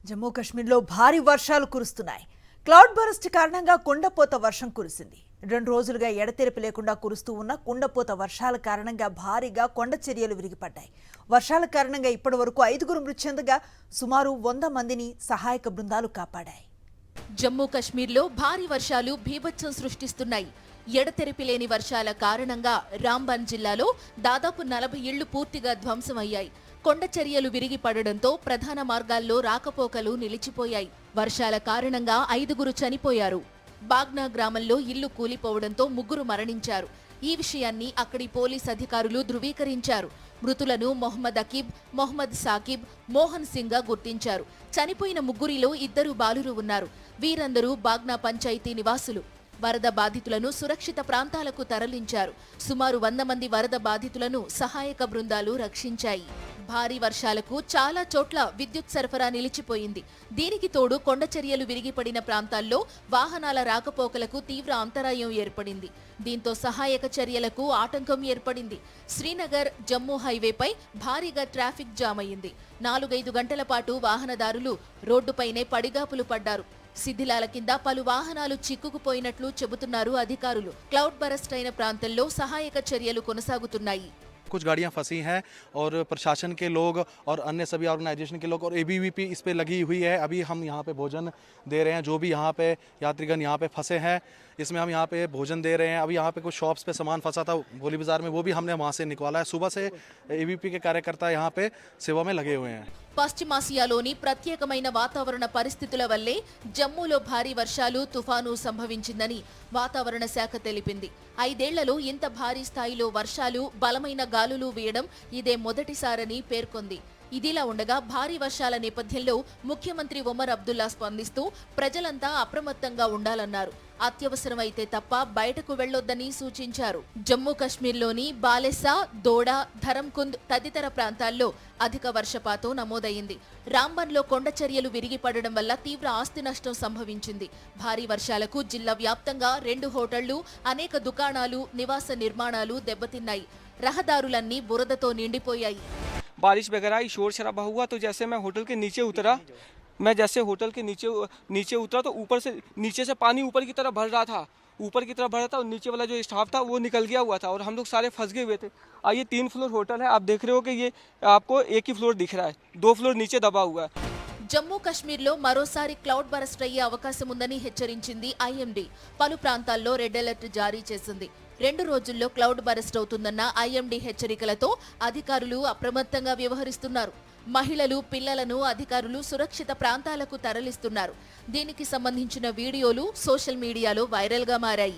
జమ్మూ కాశ్మీర్లో భారీ వర్షాలు కురుస్తున్నాయి. క్లౌడ్ బరస్ట్ కారణంగా కుండపోత వర్షం కురిసింది. 2 రోజులుగా ఎడతెరిపి లేకుండా కురుస్తూ ఉన్న కుండపోత వర్షాల కారణంగా భారీగా కొండ చర్యలు విరిగిపడ్డాయి. వర్షాల కారణంగా ఇప్పటివరకు 5గురు మృతి చెందగా సుమారు 100 మందిని సహాయక బృందాలు కాపాడాయి. జమ్మూ కాశ్మీర్లో భారీ వర్షాలు బీభత్సం సృష్టిస్తున్నాయి. ఎడతెరిపి లేని వర్షాల కారణంగా రాంబన్ జిల్లాలో దాదాపు 40 ఇళ్లు పూర్తిగా ధ్వంసమయ్యాయి. కొండ చర్యలు విరిగి పడడంతో ప్రధాన మార్గాల్లో రాకపోకలు నిలిచిపోయాయి. వర్షాల కారణంగా 5గురు చనిపోయారు. బాగ్నా గ్రామంలో ఇల్లు కూలిపోవడంతో 3 మరణించారు. ఈ విషయాన్ని అక్కడి పోలీస్ అధికారులు ధృవీకరించారు. మృతులను మొహమ్మద్ అకీబ్, మొహమ్మద్ సాకిబ్, మోహన్ సింగ్గా గుర్తించారు. చనిపోయిన 3 2 బాలురు ఉన్నారు. వీరందరూ బాగ్నా పంచాయతీ నివాసులు. వరద బాధితులను సురక్షిత ప్రాంతాలకు తరలించారు. సుమారు 100 మంది వరద బాధితులను సహాయక బృందాలు రక్షించాయి. భారీ వర్షాలకు చాలా చోట్ల విద్యుత్ సరఫరా నిలిచిపోయింది. దీనికి తోడు కొండ చర్యలు విరిగిపడిన ప్రాంతాల్లో వాహనాల రాకపోకలకు తీవ్ర అంతరాయం ఏర్పడింది. దీంతో సహాయక చర్యలకు ఆటంకం ఏర్పడింది. శ్రీనగర్ జమ్మూ హైవేపై భారీగా ట్రాఫిక్ జామ్ అయింది. 4-5 గంటల పాటు వాహనదారులు రోడ్డుపైనే పడిగాపులు పడ్డారు. శిథిలాల కింద పలు వాహనాలు చిక్కుకుపోయినట్లు చెబుతున్నారు అధికారులు. క్లౌడ్ బరస్ట్ అయిన ప్రాంతంలో సహాయక చర్యలు కొనసాగుతున్నాయి. कुछ गाड़ियां फंसी हैं और प्रशासन के लोग और अन्य सभी ऑर्गेनाइजेशन के लोग और एबीवीपी इस पे लगी हुई है. अभी हम यहाँ पे भोजन दे रहे हैं. जो भी यहाँ पे यात्रीगण यहाँ पे फंसे हैं इसमें हम यहाँ पे भोजन दे रहे हैं. अभी यहाँ पे कुछ शॉप्स पे सामान फंसा था भोली बाजार में, वो भी हमने वहाँ से निकाला है. सुबह से एबीवीपी के कार्यकर्ता यहाँ पे सेवा में लगे हुए हैं. పశ్చిమాసియాలోని ప్రత్యేకమైన వాతావరణ పరిస్థితుల వల్లే జమ్మూలో భారీ వర్షాలు, తుఫాను సంభవించిందని వాతావరణ శాఖ తెలిపింది. 5 ఏళ్లలో ఇంత భారీ స్థాయిలో వర్షాలు, బలమైన గాలులు వీయడం ఇదే మొదటిసారని పేర్కొంది. ఇదిలా ఉండగా భారీ వర్షాల నేపథ్యంలో ముఖ్యమంత్రి ఒమర్ అబ్దుల్లా స్పందిస్తూ ప్రజలంతా అప్రమత్తంగా ఉండాలన్నారు. అత్యవసరమైతే తప్ప బయటకు వెళ్లొద్దని సూచించారు. జమ్మూ కాశ్మీర్లోని బాలెసా, దోడా, ధరంకుంద్ తదితర ప్రాంతాల్లో అధిక వర్షపాతం నమోదైంది. రాంబన్లో కొండ చర్యలు విరిగిపడడం వల్ల తీవ్ర ఆస్తి నష్టం సంభవించింది. భారీ వర్షాలకు జిల్లా వ్యాప్తంగా 2 హోటళ్లు, అనేక దుకాణాలు, నివాస నిర్మాణాలు దెబ్బతిన్నాయి. రహదారులన్నీ బురదతో నిండిపోయాయి. बारिश वगैरह ही शोर शराबा हुआ तो जैसे मैं होटल के नीचे उतरा, मैं जैसे होटल के नीचे उतरा तो ऊपर से नीचे से पानी ऊपर की तरफ भर रहा था. ऊपर की तरफ भर रहा था और नीचे वाला जो स्टाफ था वो निकल गया हुआ था और हम लोग सारे फंस गए हुए थे. ये 3 फ्लोर होटल है. आप देख रहे हो कि ये आपको एक ही फ्लोर दिख रहा है, 2 फ्लोर नीचे दबा हुआ है. జమ్మూ కాశ్మీర్లో మరోసారి క్లౌడ్ బరస్ట్ అయ్యే అవకాశం ఉందని హెచ్చరించింది ఐఎండీ. పలు ప్రాంతాల్లో రెడ్ అలర్ట్ జారీ చేసింది. 2 రోజుల్లో క్లౌడ్ బరస్ట్ అవుతుందన్న ఐఎండీ హెచ్చరికలతో అధికారులు అప్రమత్తంగా వ్యవహరిస్తున్నారు. మహిళలు, పిల్లలను అధికారులు సురక్షిత ప్రాంతాలకు తరలిస్తున్నారు. దీనికి సంబంధించిన వీడియోలు సోషల్ మీడియాలో వైరల్గా మారాయి.